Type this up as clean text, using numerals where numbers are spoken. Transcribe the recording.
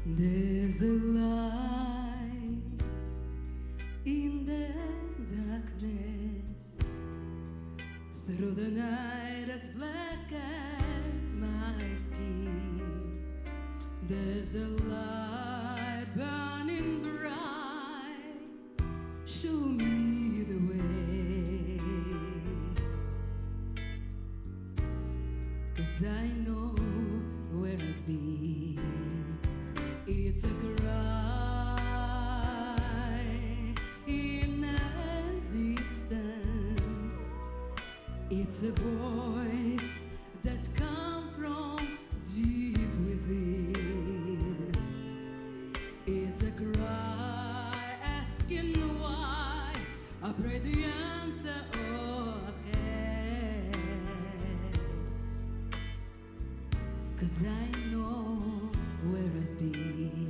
There's a light in the darkness, through the night as black as my skin. There's a light burning bright, show me the way, 'cause I know where I've been. It's a cry in the distance. It's a voice that comes from deep within. It's a cry asking why. I pray the answer up ahead, 'cause I know where I've been.